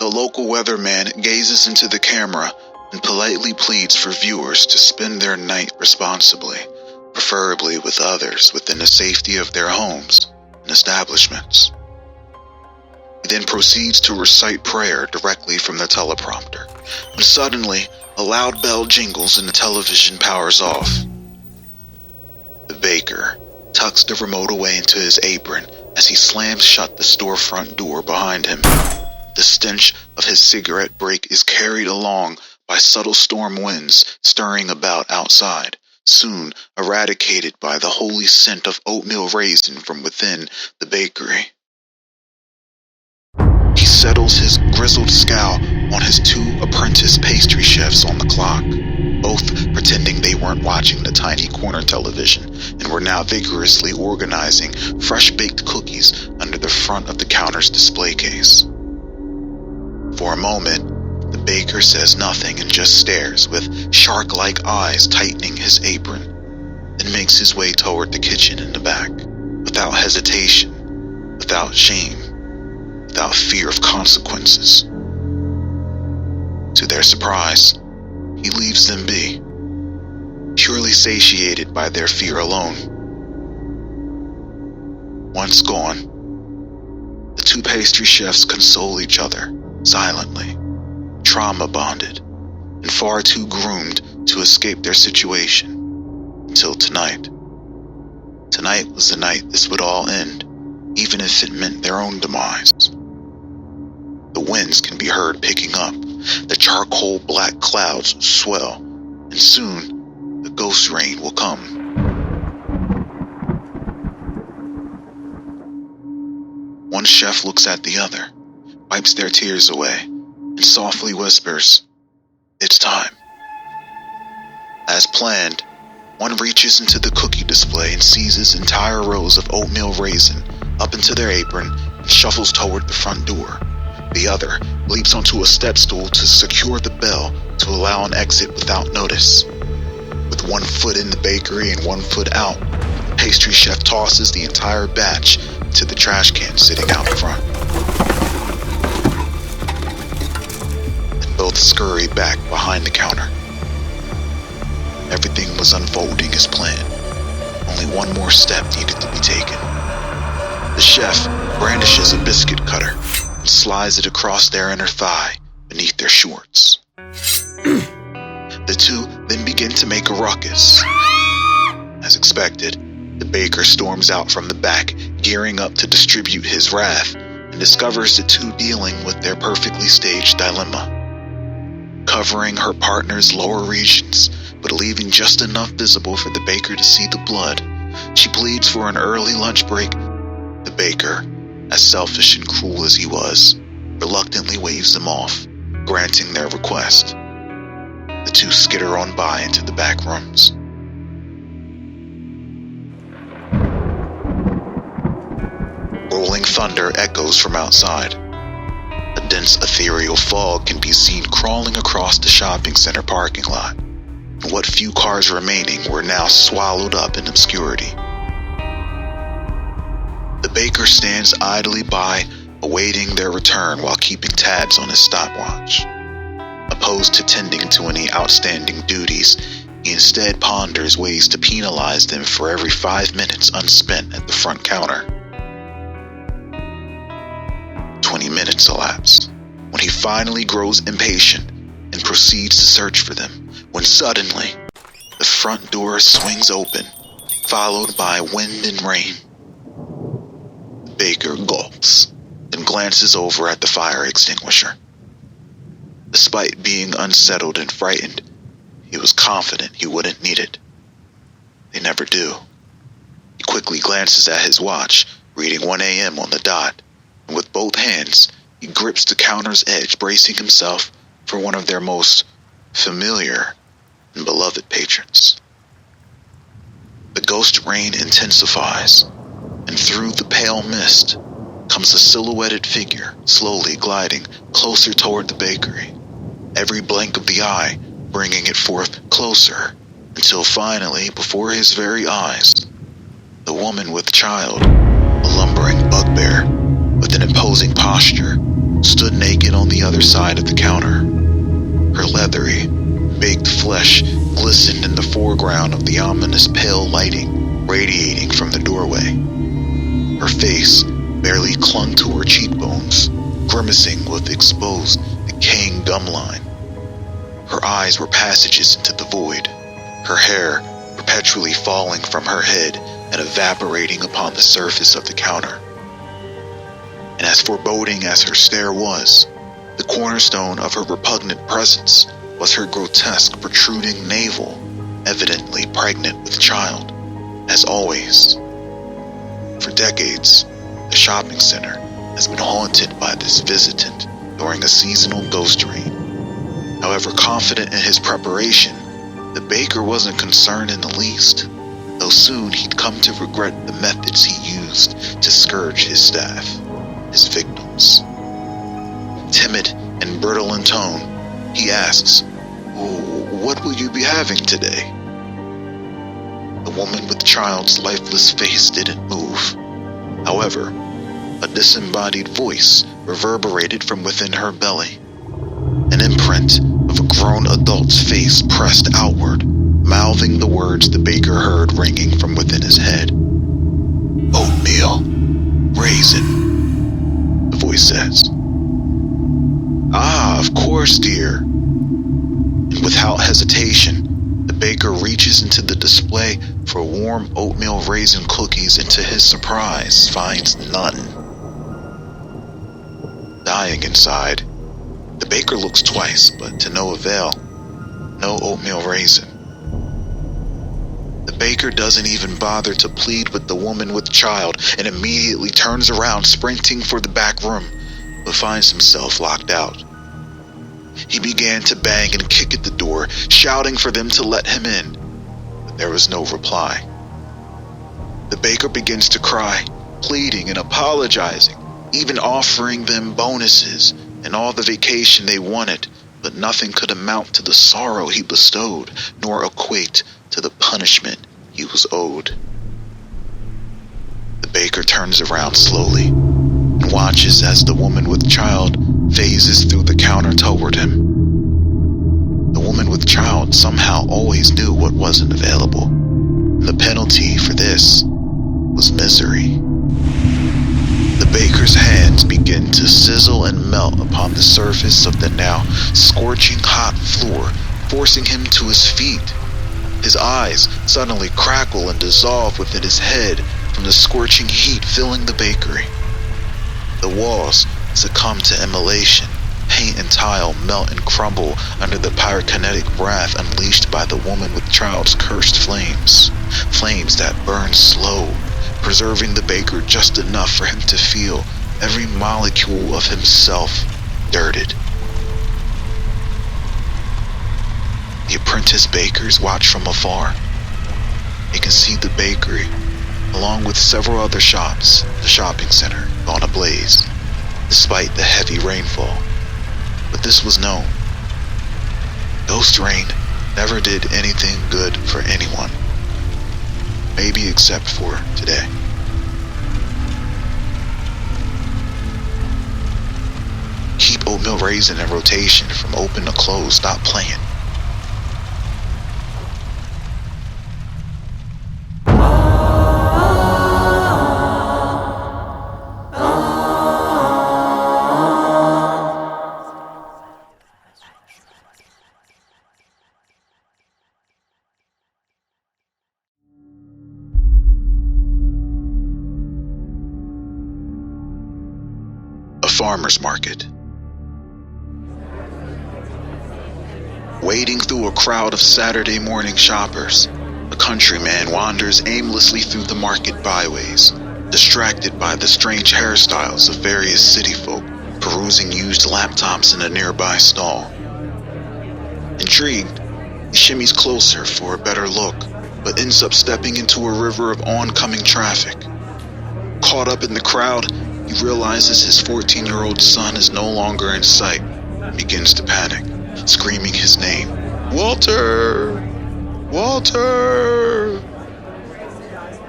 The local weatherman gazes into the camera and politely pleads for viewers to spend their night responsibly, preferably with others within the safety of their homes and establishments. He then proceeds to recite prayer directly from the teleprompter, when suddenly a loud bell jingles and the television powers off. The baker tucks the remote away into his apron as he slams shut the storefront door behind him. The stench of his cigarette break is carried along by subtle storm winds stirring about outside, soon eradicated by the holy scent of oatmeal raisin from within the bakery. He settles his grizzled scowl on his two apprentice pastry chefs on the clock, both pretending they weren't watching the tiny corner television and were now vigorously organizing fresh-baked cookies under the front of the counter's display case. For a moment, the baker says nothing and just stares with shark-like eyes tightening his apron, then makes his way toward the kitchen in the back, without hesitation, without shame, without fear of consequences. To their surprise, he leaves them be, purely satiated by their fear alone. Once gone, the two pastry chefs console each other, silently, trauma-bonded, and far too groomed to escape their situation, until tonight. Tonight was the night this would all end, even if it meant their own demise. The winds can be heard picking up, the charcoal black clouds swell, and soon the ghost rain will come. One chef looks at the other, wipes their tears away, and softly whispers, "It's time." As planned, one reaches into the cookie display and seizes entire rows of oatmeal raisin up into their apron and shuffles toward the front door. The other leaps onto a step stool to secure the bell to allow an exit without notice. With one foot in the bakery and one foot out, the pastry chef tosses the entire batch to the trash can sitting out front. And both scurry back behind the counter. Everything was unfolding as planned. Only one more step needed to be taken. The chef brandishes a biscuit cutter and slides it across their inner thigh beneath their shorts. The two then begin to make a ruckus. As expected, the baker storms out from the back, gearing up to distribute his wrath, and discovers the two dealing with their perfectly staged dilemma. Covering her partner's lower regions, but leaving just enough visible for the baker to see the blood, she pleads for an early lunch break. The baker, as selfish and cruel as he was, reluctantly waves them off, granting their request. The two skitter on by into the back rooms. Rolling thunder echoes from outside. A dense ethereal fog can be seen crawling across the shopping center parking lot, and what few cars remaining were now swallowed up in obscurity. The baker stands idly by, awaiting their return while keeping tabs on his stopwatch. Opposed to tending to any outstanding duties, he instead ponders ways to penalize them for every 5 minutes unspent at the front counter. 20 minutes elapse, when he finally grows impatient and proceeds to search for them, when suddenly, the front door swings open, followed by wind and rain. The baker gulps, then glances over at the fire extinguisher. Despite being unsettled and frightened, he was confident he wouldn't need it. They never do. He quickly glances at his watch, reading 1 a.m. on the dot, and with both hands, he grips the counter's edge, bracing himself for one of their most familiar and beloved patrons. The ghost rain intensifies, and through the pale mist comes a silhouetted figure, slowly gliding closer toward the bakery, every blink of the eye bringing it forth closer, until finally, before his very eyes, the woman with child, a lumbering bugbear with an imposing posture, stood naked on the other side of the counter. Her leathery, baked flesh glistened in the foreground of the ominous pale lighting radiating from the doorway. Her face barely clung to her cheekbones, grimacing with exposed, decaying gum line. Her eyes were passages into the void, her hair perpetually falling from her head and evaporating upon the surface of the counter. And as foreboding as her stare was, the cornerstone of her repugnant presence was her grotesque protruding navel, evidently pregnant with child, as always. For decades, the shopping center has been haunted by this visitant during a seasonal ghost rain. However confident in his preparation, the baker wasn't concerned in the least, though soon he'd come to regret the methods he used to scourge his staff, his victims. Timid and brittle in tone, he asks, "What will you be having today?" The woman with child's lifeless face didn't move. However, a disembodied voice reverberated from within her belly. An imprint of a grown adult's face pressed outward, mouthing the words the baker heard ringing from within his head. "Oatmeal, raisin," the voice says. "Ah, of course, dear." And without hesitation, the baker reaches into the display for warm oatmeal raisin cookies and to his surprise finds none. Dying inside, the baker looks twice, but to no avail. No oatmeal raisin. The baker doesn't even bother to plead with the woman with child and immediately turns around sprinting for the back room, but finds himself locked out. He began to bang and kick at the door, shouting for them to let him in, but there was no reply. The baker begins to cry, pleading and apologizing, even offering them bonuses and all the vacation they wanted, but nothing could amount to the sorrow he bestowed, nor equate to the punishment he was owed. The baker turns around slowly and watches as the woman with child phases through the counter toward him. The woman with child somehow always knew what wasn't available, and the penalty for this was misery. The baker's hands begin to sizzle and melt upon the surface of the now scorching hot floor, forcing him to his feet. His eyes suddenly crackle and dissolve within his head from the scorching heat filling the bakery. The walls succumb to immolation. Paint and tile melt and crumble under the pyrokinetic wrath unleashed by the woman with child's cursed flames. Flames that burn slow, preserving the baker just enough for him to feel every molecule of himself dirted. The apprentice bakers watch from afar. They can see the bakery, along with several other shops, the shopping center, gone ablaze, despite the heavy rainfall. But this was known. Ghost rain never did anything good for anyone. Maybe except for today. Keep oatmeal raisin in rotation from open to close, stop playing. A farmer's market. Wading through a crowd of Saturday morning shoppers, a countryman wanders aimlessly through the market byways, distracted by the strange hairstyles of various city folk perusing used laptops in a nearby stall. Intrigued, he shimmies closer for a better look, but ends up stepping into a river of oncoming traffic. Caught up in the crowd, he realizes his 14-year-old son is no longer in sight and begins to panic, screaming his name. "Walter! Walter!"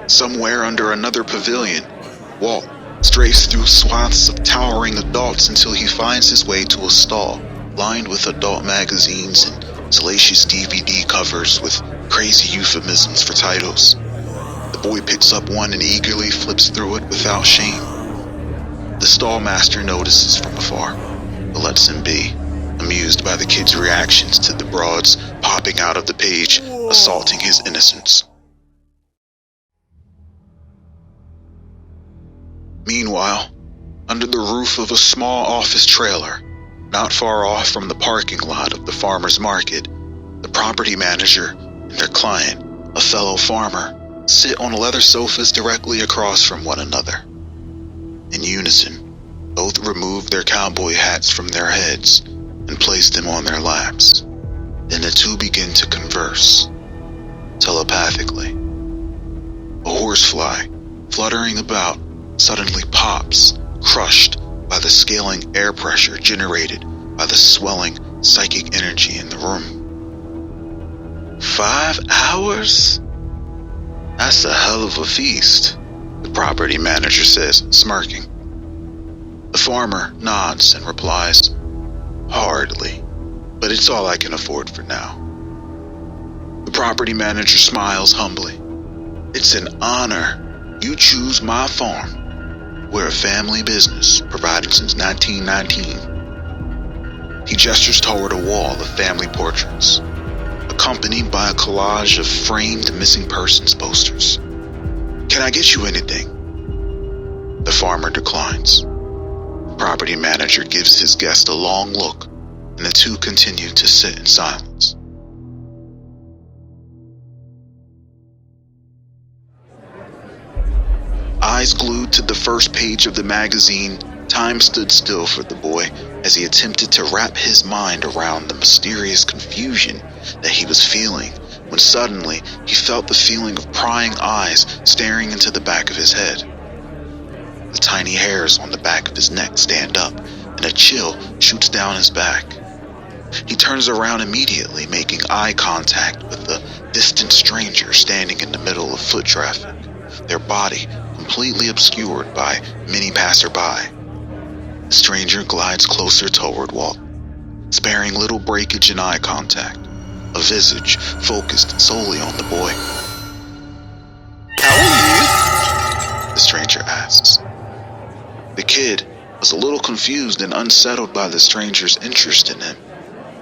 Somewhere under another pavilion, Walt, strafes through swaths of towering adults until he finds his way to a stall lined with adult magazines and salacious DVD covers with crazy euphemisms for titles. The boy picks up one and eagerly flips through it without shame. The stall master notices from afar, but lets him be, amused by the kid's reactions to the broads popping out of the page, assaulting his innocence. Meanwhile, under the roof of a small office trailer, not far off from the parking lot of the farmer's market, the property manager and their client, a fellow farmer, sit on leather sofas directly across from one another. In unison, both remove their cowboy hats from their heads and place them on their laps. Then the two begin to converse, telepathically. A horsefly, fluttering about, suddenly pops, crushed by the scaling air pressure generated by the swelling psychic energy in the room. 5 hours? That's a hell of a feast, the property manager says, smirking. The farmer nods and replies, hardly, but it's all I can afford for now. The property manager smiles humbly. It's an honor you choose my farm. We're a family business, providing since 1919. He gestures toward a wall of family portraits, accompanied by a collage of framed missing persons posters. Can I get you anything? The farmer declines. The property manager gives his guest a long look, and the two continue to sit in silence. Eyes glued to the first page of the magazine, time stood still for the boy as he attempted to wrap his mind around the mysterious confusion that he was feeling when suddenly he felt the feeling of prying eyes staring into the back of his head. The tiny hairs on the back of his neck stand up and a chill shoots down his back. He turns around immediately, making eye contact with a distant stranger standing in the middle of foot traffic, their body completely obscured by many passerby. The stranger glides closer toward Walt, sparing little breakage in eye contact, a visage focused solely on the boy. How are you? The stranger asks. The kid was a little confused and unsettled by the stranger's interest in him,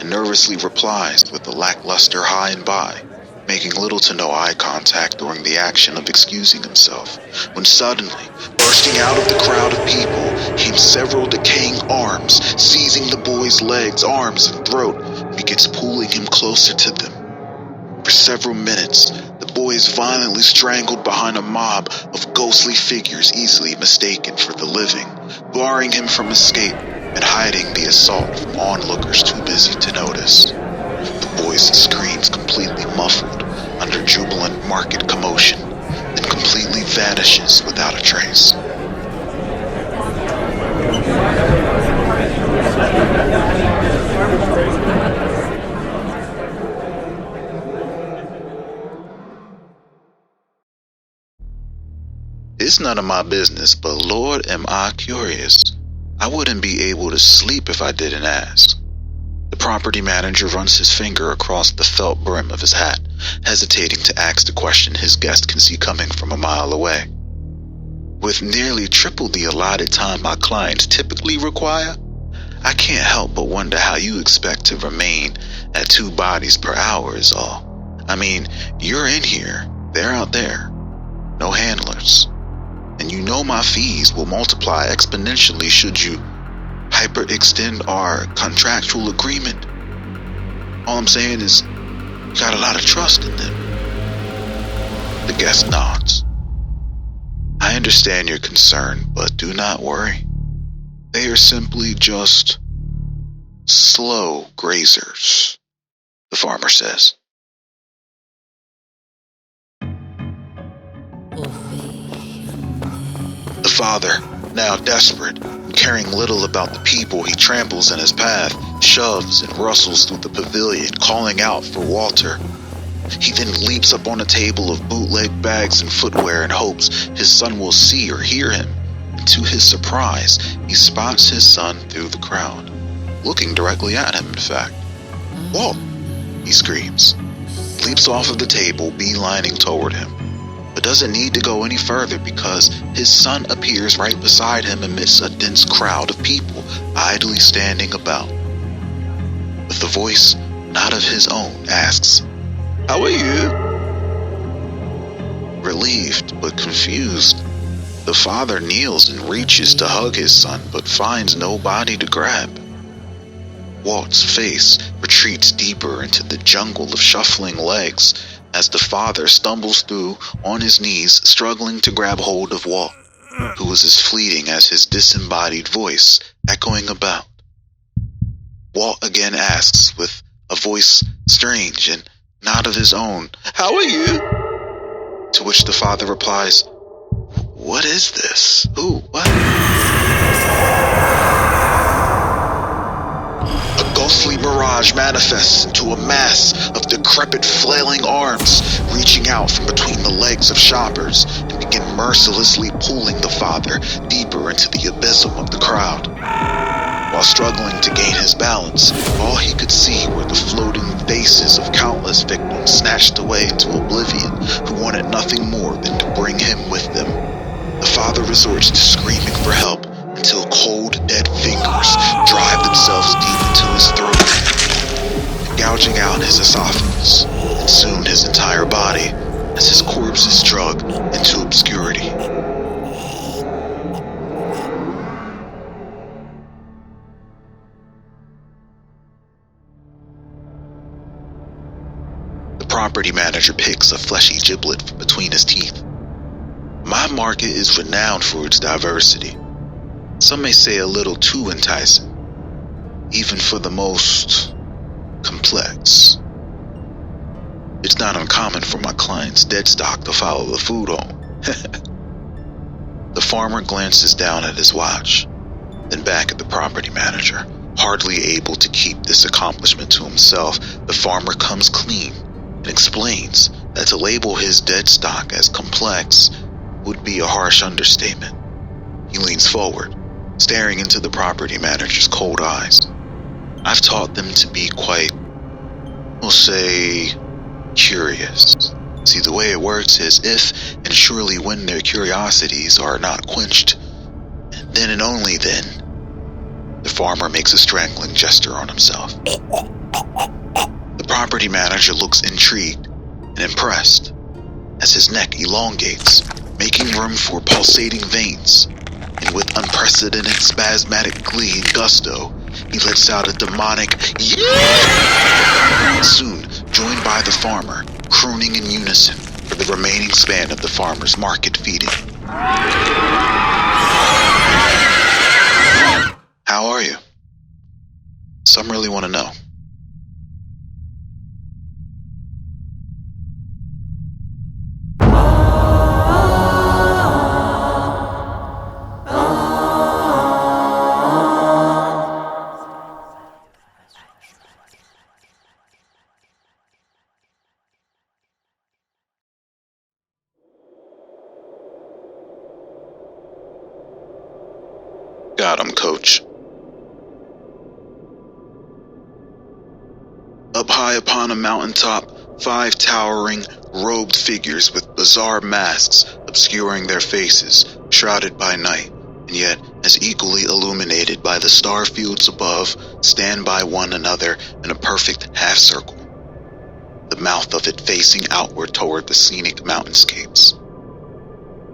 and nervously replies with a lackluster hi and bye, making little to no eye contact during the action of excusing himself, when suddenly, bursting out of the crowd of people, came several decaying arms, seizing the boy's legs, arms, and throat, and begins pulling him closer to them. For several minutes, the boy is violently strangled behind a mob of ghostly figures easily mistaken for the living, barring him from escape and hiding the assault from onlookers too busy to notice. The boy's screams completely muffled under jubilant market commotion, then completely vanishes without a trace. It's none of my business, but Lord, am I curious. I wouldn't be able to sleep if I didn't ask. The property manager runs his finger across the felt brim of his hat, hesitating to ask the question his guest can see coming from a mile away. With nearly triple the allotted time my clients typically require, I can't help but wonder how you expect to remain at 2 bodies per hour is all. I mean, you're in here, they're out there. No handlers. And you know my fees will multiply exponentially should you hyperextend our contractual agreement. All I'm saying is, you got a lot of trust in them. The guest nods. I understand your concern, but do not worry. They are simply just slow grazers, the farmer says. The father, now desperate, caring little about the people he tramples in his path, shoves and rustles through the pavilion, calling out for Walter. He then leaps up on a table of bootleg bags and footwear in hopes his son will see or hear him, and and to his surprise, he spots his son through the crowd, looking directly at him, in fact. "Walt!" he screams, leaps off of the table, beelining toward him, but doesn't need to go any further because his son appears right beside him amidst a dense crowd of people idly standing about. With a voice not of his own, asks, "How are you?" Relieved but confused, the father kneels and reaches to hug his son but finds nobody to grab. Walt's face retreats deeper into the jungle of shuffling legs as the father stumbles through on his knees, struggling to grab hold of Walt, who is as fleeting as his disembodied voice echoing about. Walt again asks, with a voice strange and not of his own, "How are you?" To which the father replies, "What is this? Who? What?" A ghostly mirage manifests into a mass of decrepit, flailing arms reaching out from between the legs of shoppers and begin mercilessly pulling the father deeper into the abysm of the crowd. While struggling to gain his balance, all he could see were the floating faces of countless victims snatched away into oblivion who wanted nothing more than to bring him with them. The father resorts to screaming for help until cold, dead fingers drive themselves deep into his throat, gouging out his esophagus, and soon his entire body, as his corpse is dragged into obscurity. The property manager picks a fleshy giblet from between his teeth. My market is renowned for its diversity. Some may say a little too enticing, even for the most complex. It's not uncommon for my client's dead stock to follow the food home. The farmer glances down at his watch, then back at the property manager. Hardly able to keep this accomplishment to himself, the farmer comes clean and explains that to label his dead stock as complex would be a harsh understatement. He leans forward, staring into the property manager's cold eyes. I've taught them to be quite, we'll say, curious. See, the way it works is if and surely when their curiosities are not quenched, then and only then, the farmer makes a strangling gesture on himself. The property manager looks intrigued and impressed as his neck elongates, making room for pulsating veins, and with unprecedented spasmodic glee and gusto, he lets out a demonic "yeah!" Soon joined by the farmer, crooning in unison for the remaining span of the farmer's market feeding. How are you? Some really want to know. Got him, coach. Up high upon a mountaintop, 5 towering, robed figures with bizarre masks obscuring their faces, shrouded by night, and yet as equally illuminated by the star fields above, stand by one another in a perfect half-circle, the mouth of it facing outward toward the scenic mountainscapes.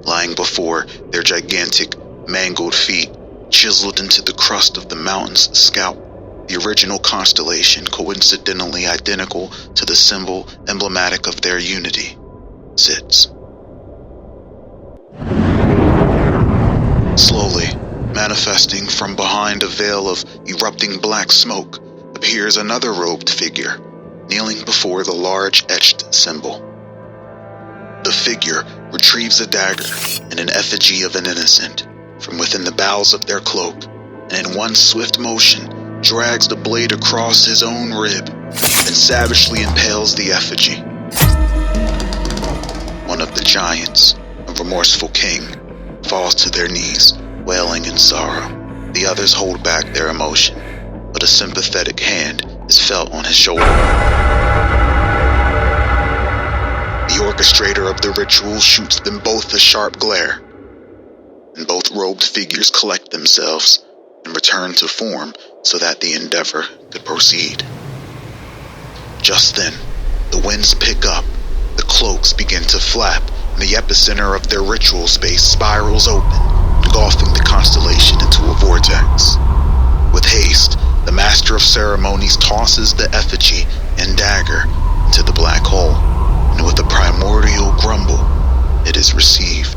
Lying before their gigantic, mangled feet, chiseled into the crust of the mountain's scalp, the original constellation, coincidentally identical to the symbol emblematic of their unity, sits. Slowly, manifesting from behind a veil of erupting black smoke, appears another robed figure, kneeling before the large etched symbol. The figure retrieves a dagger and an effigy of an innocent from within the bowels of their cloak, and in one swift motion drags the blade across his own rib and savagely impales the effigy. One of the giants, a remorseful king, falls to their knees, wailing in sorrow. The others hold back their emotion, but a sympathetic hand is felt on his shoulder. The orchestrator of the ritual shoots them both a sharp glare, and both robed figures collect themselves and return to form so that the endeavor could proceed. Just then, the winds pick up, the cloaks begin to flap, and the epicenter of their ritual space spirals open, engulfing the constellation into a vortex. With haste, the master of ceremonies tosses the effigy and dagger into the black hole, and with a primordial grumble, it is received.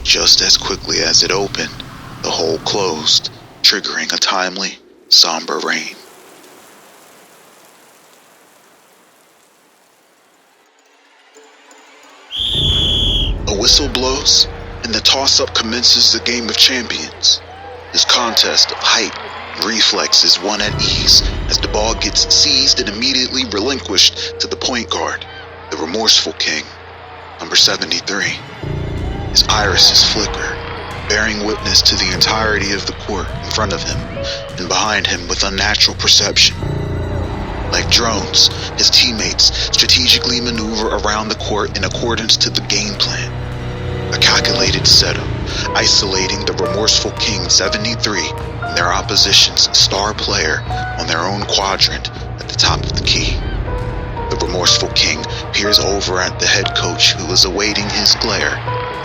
Just as quickly as it opened, the hole closed, triggering a timely, somber rain. A whistle blows, and the toss-up commences the game of champions. This contest of height and reflex is won at ease as the ball gets seized and immediately relinquished to the point guard, the remorseful king, number 73. His irises flicker, bearing witness to the entirety of the court in front of him and behind him with unnatural perception. Like drones, his teammates strategically maneuver around the court in accordance to the game plan. A calculated setup, isolating the remorseful King 73 and their opposition's star player on their own quadrant at the top of the key. The remorseful King peers over at the head coach who is awaiting his glare,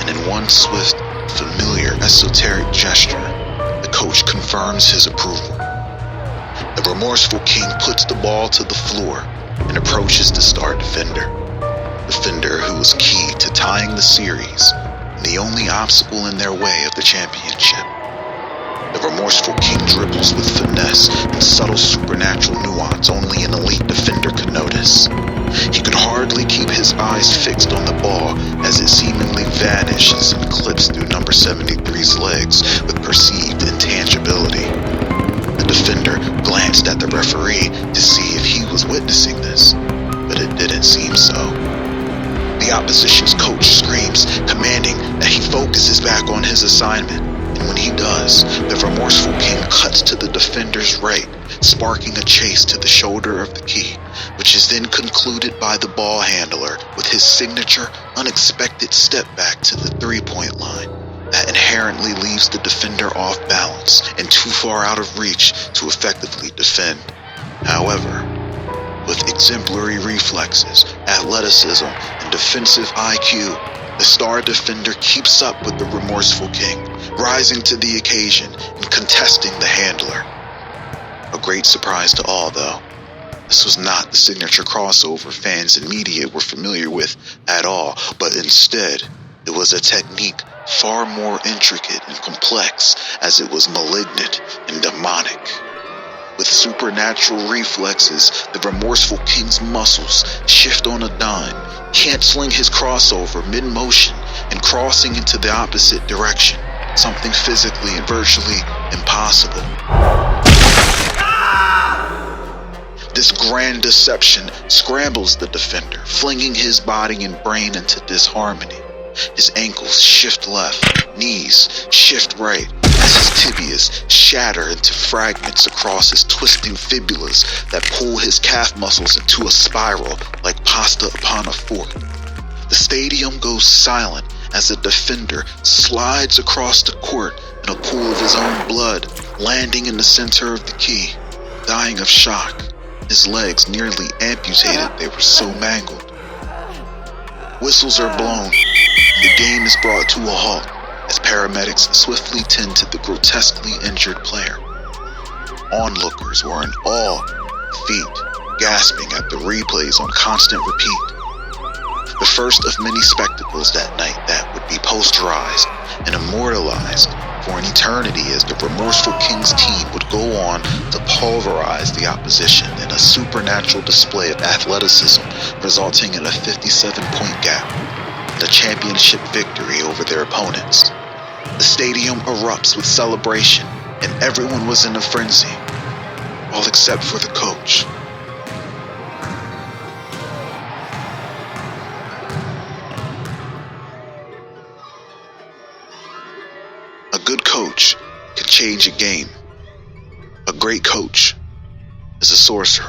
and in one swift, familiar, esoteric gesture, the coach confirms his approval. The remorseful King puts the ball to the floor and approaches the star defender. Defender who was key to tying the series and the only obstacle in their way of the championship. The remorseful King dribbles with finesse and subtle supernatural nuance only an elite defender could notice. He could hardly keep his eyes fixed on the ball as it seemingly vanishes and clips through number 73's legs with perceived intangibility. The defender glanced at the referee to see if he was witnessing this, but it didn't seem so. The opposition's coach screams, commanding that he focuses back on his assignment, and when he does, the remorseful King cuts to the defender's right, sparking a chase to the shoulder of the key, which is then concluded by the ball handler with his signature unexpected step back to the three-point line that inherently leaves the defender off balance and too far out of reach to effectively defend. However, with exemplary reflexes, athleticism, and defensive IQ, the star defender keeps up with the remorseful King, rising to the occasion and contesting the handler. A great surprise to all, though. This was not the signature crossover fans and media were familiar with at all, but instead, it was a technique far more intricate and complex as it was malignant and demonic. With supernatural reflexes, the remorseful King's muscles shift on a dime, canceling his crossover mid-motion and crossing into the opposite direction, something physically and virtually impossible. This grand deception scrambles the defender, flinging his body and brain into disharmony. His ankles shift left, knees shift right, as his tibias shatter into fragments across his twisting fibulas that pull his calf muscles into a spiral like pasta upon a fork. The stadium goes silent as the defender slides across the court in a pool of his own blood, landing in the center of the key, dying of shock. His legs nearly amputated, they were so mangled. Whistles are blown, and the game is brought to a halt as paramedics swiftly tend to the grotesquely injured player. Onlookers were in awe, feet gasping at the replays on constant repeat. The first of many spectacles that night that would be posterized and immortalized for an eternity as the remorseful King's team would go on to pulverize the opposition in a supernatural display of athleticism, resulting in a 57-point gap and a championship victory over their opponents. The stadium erupts with celebration, and everyone was in a frenzy, all except for the coach. A good change a game. A great coach is a sorcerer.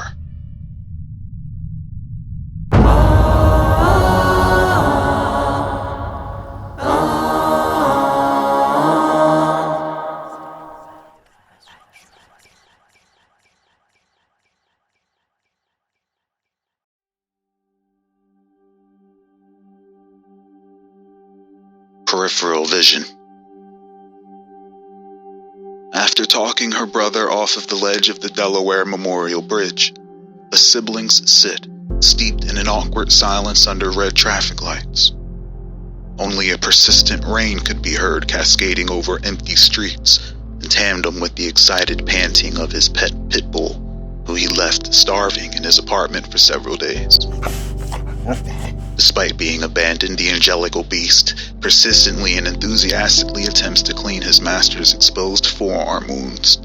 Peripheral vision. After talking her brother off of the ledge of the Delaware Memorial Bridge, the siblings sit, steeped in an awkward silence under red traffic lights. Only a persistent rain could be heard cascading over empty streets, in tandem with the excited panting of his pet pit bull, who he left starving in his apartment for several days. Despite being abandoned, the angelical beast persistently and enthusiastically attempts to clean his master's exposed forearm wounds,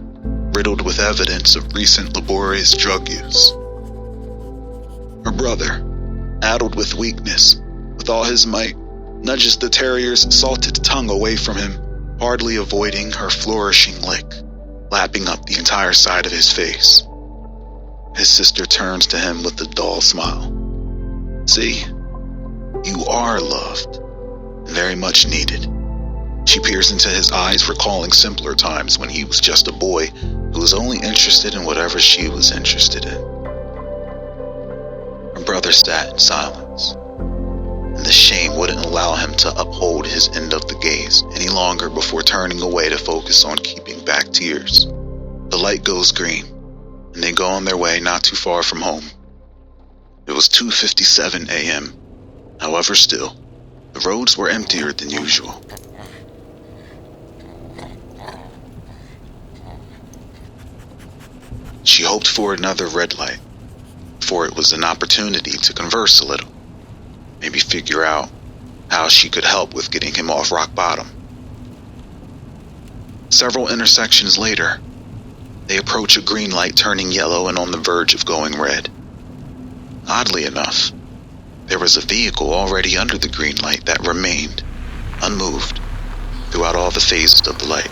riddled with evidence of recent laborious drug use. Her brother, addled with weakness, with all his might, nudges the terrier's salted tongue away from him, hardly avoiding her flourishing lick, lapping up the entire side of his face. His sister turns to him with a dull smile. "See? You are loved, and very much needed." She peers into his eyes, recalling simpler times when he was just a boy who was only interested in whatever she was interested in. Her brother sat in silence, and the shame wouldn't allow him to uphold his end of the gaze any longer before turning away to focus on keeping back tears. The light goes green, and they go on their way not too far from home. It was 2:57 a.m. However, still, the roads were emptier than usual. She hoped for another red light, for it was an opportunity to converse a little, maybe figure out how she could help with getting him off rock bottom. Several intersections later, they approach a green light turning yellow and on the verge of going red. Oddly enough, there was a vehicle already under the green light that remained unmoved throughout all the phases of the light.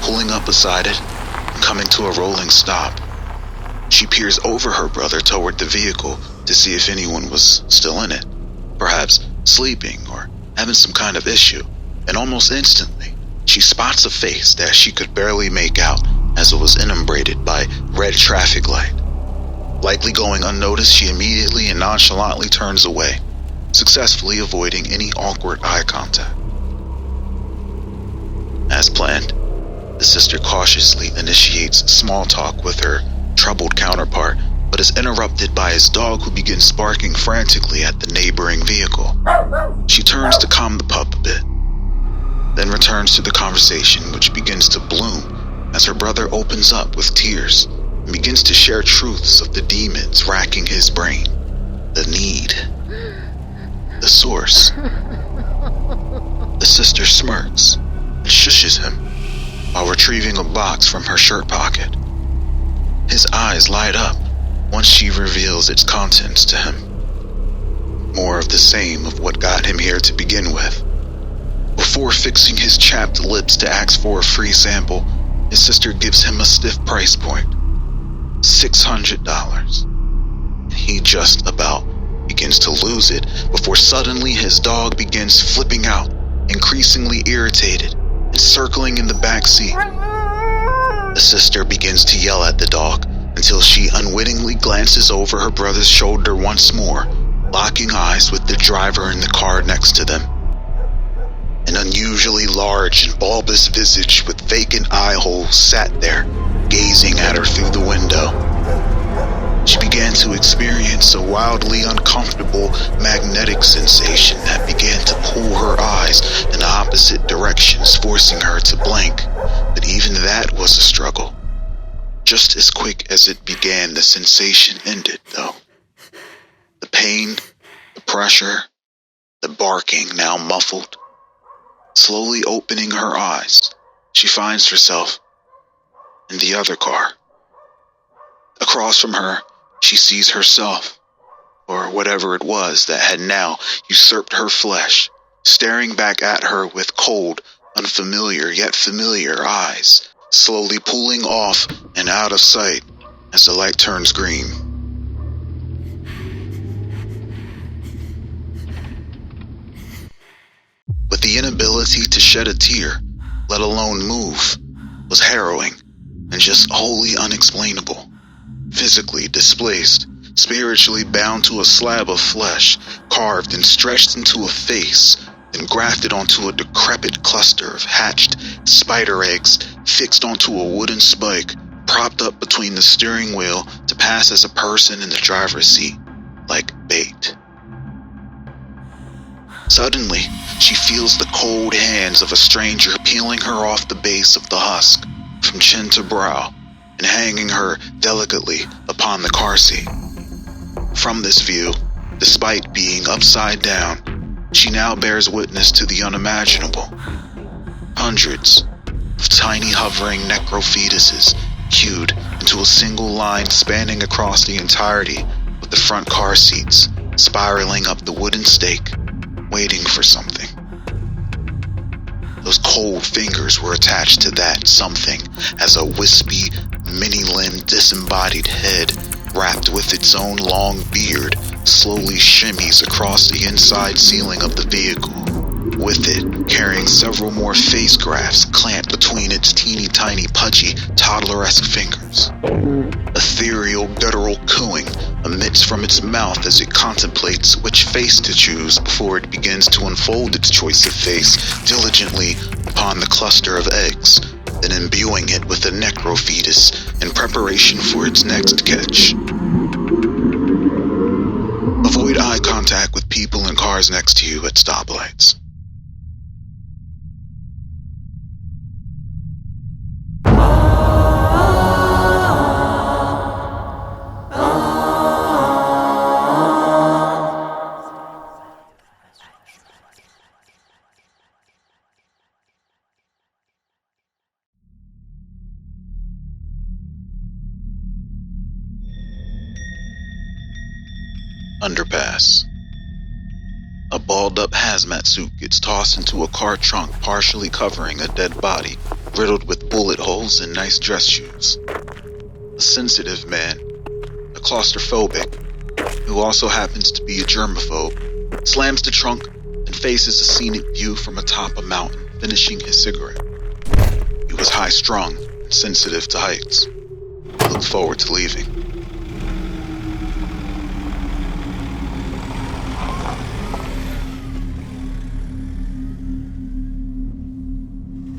Pulling up beside it and coming to a rolling stop, she peers over her brother toward the vehicle to see if anyone was still in it, perhaps sleeping or having some kind of issue, and almost instantly, she spots a face that she could barely make out as it was enumerated by red traffic light. Likely going unnoticed, she immediately and nonchalantly turns away, successfully avoiding any awkward eye contact. As planned, the sister cautiously initiates small talk with her troubled counterpart, but is interrupted by his dog, who begins barking frantically at the neighboring vehicle. She turns to calm the pup a bit, then returns to the conversation, which begins to bloom as her brother opens up with tears and begins to share truths of the demons racking his brain. The need. The source. The sister smirks and shushes him while retrieving a box from her shirt pocket. His eyes light up once she reveals its contents to him. More of the same of what got him here to begin with. Before fixing his chapped lips to ask for a free sample, his sister gives him a stiff price point. $600. He just about begins to lose it before suddenly his dog begins flipping out, increasingly irritated and circling in the back seat. The sister begins to yell at the dog until she unwittingly glances over her brother's shoulder once more, locking eyes with the driver in the car next to them. An unusually large and bulbous visage with vacant eye holes sat there, gazing at her through the window. She began to experience a wildly uncomfortable magnetic sensation that began to pull her eyes in opposite directions, forcing her to blink. But even that was a struggle. Just as quick as it began, the sensation ended, though. The pain, the pressure, the barking now muffled. Slowly opening her eyes, she finds herself in the other car. Across from her, she sees herself, or whatever it was that had now usurped her flesh, staring back at her with cold, unfamiliar yet familiar eyes, slowly pulling off and out of sight as the light turns green. But the inability to shed a tear, let alone move, was harrowing and just wholly unexplainable. Physically displaced, spiritually bound to a slab of flesh, carved and stretched into a face, then grafted onto a decrepit cluster of hatched spider eggs fixed onto a wooden spike, propped up between the steering wheel to pass as a person in the driver's seat, like bait. Suddenly, she feels the cold hands of a stranger peeling her off the base of the husk, from chin to brow, and hanging her delicately upon the car seat. From this view, despite being upside down, she now bears witness to the unimaginable. Hundreds of tiny hovering necro-fetuses queued into a single line spanning across the entirety of the front car seats, spiraling up the wooden stake, waiting for something. Those cold fingers were attached to that something as a wispy, many-limbed, disembodied head, wrapped with its own long beard, slowly shimmies across the inside ceiling of the vehicle, with it carrying several more face grafts clamped between its teeny tiny pudgy toddler-esque fingers. Ethereal guttural cooing emits from its mouth as it contemplates which face to choose before it begins to unfold its choice of face diligently upon the cluster of eggs, then imbuing it with a necro-fetus in preparation for its next catch. Avoid eye contact with people in cars next to you at stoplights. Underpass. A balled-up hazmat suit gets tossed into a car trunk partially covering a dead body, riddled with bullet holes and nice dress shoes. A sensitive man, a claustrophobic, who also happens to be a germaphobe, slams the trunk and faces a scenic view from atop a mountain, finishing his cigarette. He was high-strung and sensitive to heights. He looked forward to leaving.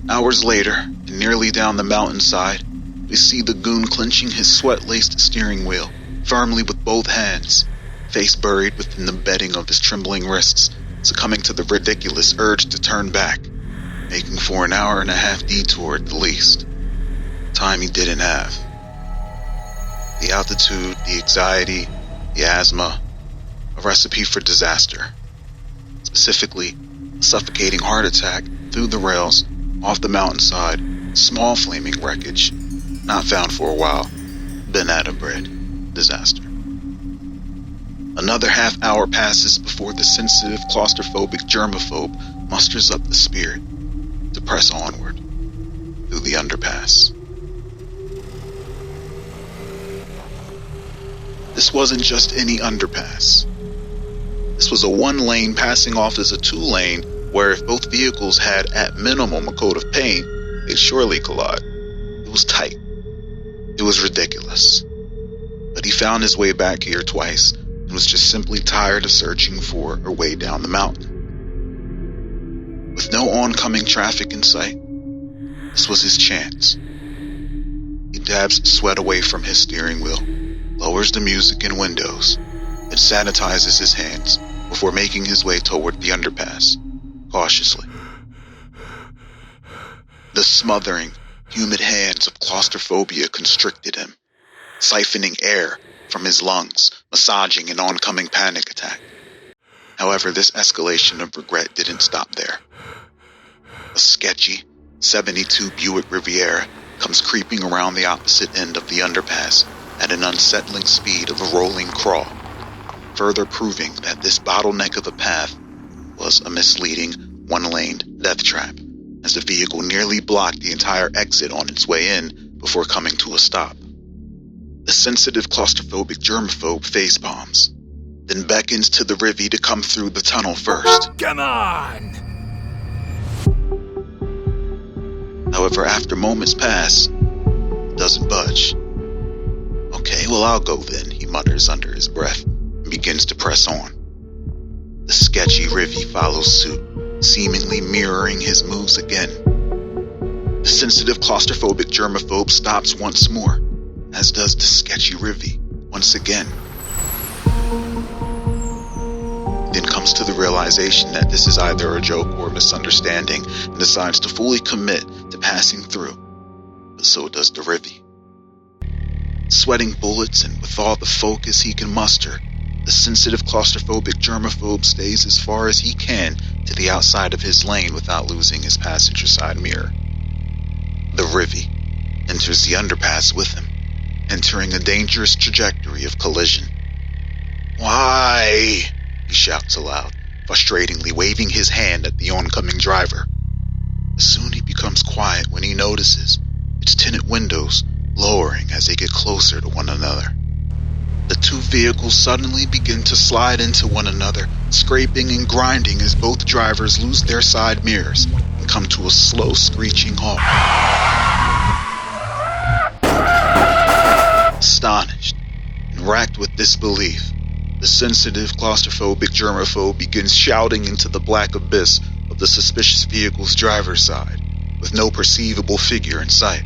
Hours later, and nearly down the mountainside, we see the goon clenching his sweat-laced steering wheel firmly with both hands, face buried within the bedding of his trembling wrists, succumbing to the ridiculous urge to turn back, making for an hour-and-a-half detour at the least. Time he didn't have. The altitude, the anxiety, the asthma, a recipe for disaster. Specifically, a suffocating heart attack through the rails, off the mountainside, small flaming wreckage, not found for a while, banana bread, disaster. Another half hour passes before the sensitive, claustrophobic germaphobe musters up the spirit to press onward through the underpass. This wasn't just any underpass. This was a one-lane passing off as a two-lane where if both vehicles had at minimum a code of paint, they'd surely collide. It was tight. It was ridiculous. But he found his way back here twice and was just simply tired of searching for a way down the mountain. With no oncoming traffic in sight, this was his chance. He dabs sweat away from his steering wheel, lowers the music and windows, and sanitizes his hands before making his way toward the underpass, cautiously. The smothering, humid hands of claustrophobia constricted him, siphoning air from his lungs, massaging an oncoming panic attack. However, this escalation of regret didn't stop there. A sketchy, 72 Buick Riviera comes creeping around the opposite end of the underpass at an unsettling speed of a rolling crawl, further proving that this bottleneck of a path was a misleading, one-lane death trap as the vehicle nearly blocked the entire exit on its way in before coming to a stop. The sensitive claustrophobic germaphobe facepalms, then beckons to the Rivy to come through the tunnel first. Come on! However, after moments pass, it doesn't budge. Okay, well, I'll go then, he mutters under his breath and begins to press on. The sketchy Rivy follows suit, seemingly mirroring his moves again. The sensitive claustrophobic germaphobe stops once more, as does the sketchy Rivy once again. Then comes to the realization that this is either a joke or a misunderstanding and decides to fully commit to passing through. But so does the Rivy. Sweating bullets and with all the focus he can muster, the sensitive claustrophobic germaphobe stays as far as he can to the outside of his lane without losing his passenger side mirror. The Rivy enters the underpass with him, entering a dangerous trajectory of collision. "Why?" he shouts aloud, frustratingly waving his hand at the oncoming driver. Soon he becomes quiet when he notices its tinted windows lowering as they get closer to one another. The two vehicles suddenly begin to slide into one another, scraping and grinding as both drivers lose their side mirrors and come to a slow screeching halt. Astonished and racked with disbelief, the sensitive claustrophobic germaphobe begins shouting into the black abyss of the suspicious vehicle's driver's side, with no perceivable figure in sight,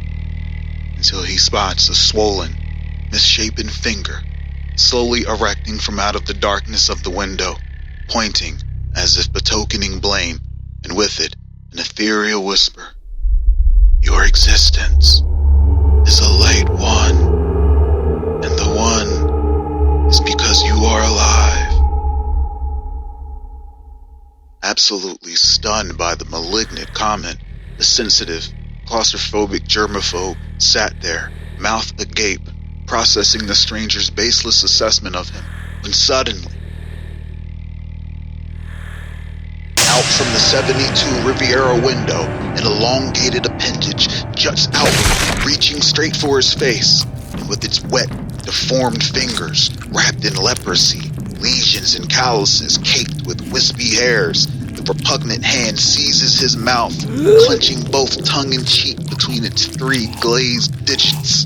until he spots a swollen, misshapen finger slowly erecting from out of the darkness of the window, pointing as if betokening blame, and with it an ethereal whisper. "Your existence is a late one, and the one is because you are alive." Absolutely stunned by the malignant comment, the sensitive, claustrophobic germaphobe sat there, mouth agape, processing the stranger's baseless assessment of him, when suddenly, out from the 72 Riviera window, an elongated appendage juts outward, reaching straight for his face, and with its wet, deformed fingers wrapped in leprosy, lesions and calluses caked with wispy hairs, the repugnant hand seizes his mouth, clenching both tongue and cheek between its three glazed digits.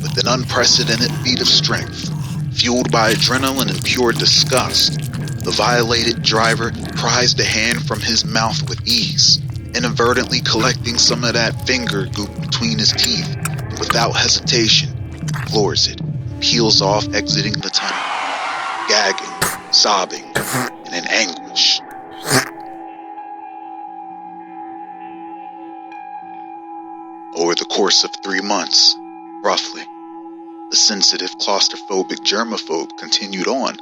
With an unprecedented feat of strength, fueled by adrenaline and pure disgust, the violated driver pries the hand from his mouth with ease, inadvertently collecting some of that finger goop between his teeth, and without hesitation, floors it, and peels off, exiting the tunnel, gagging, sobbing, and in anguish. Over the course of 3 months, roughly, the sensitive claustrophobic germaphobe continued on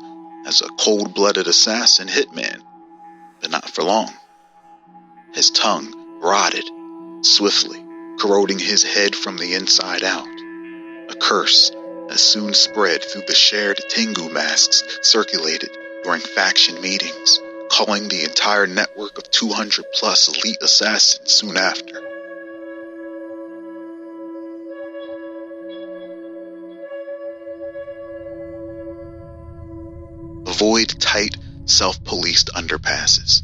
as a cold-blooded assassin hitman, but not for long. His tongue rotted, swiftly corroding his head from the inside out, a curse that soon spread through the shared Tengu masks circulated during faction meetings, culling the entire network of 200-plus elite assassins soon after. Avoid tight, self-policed underpasses.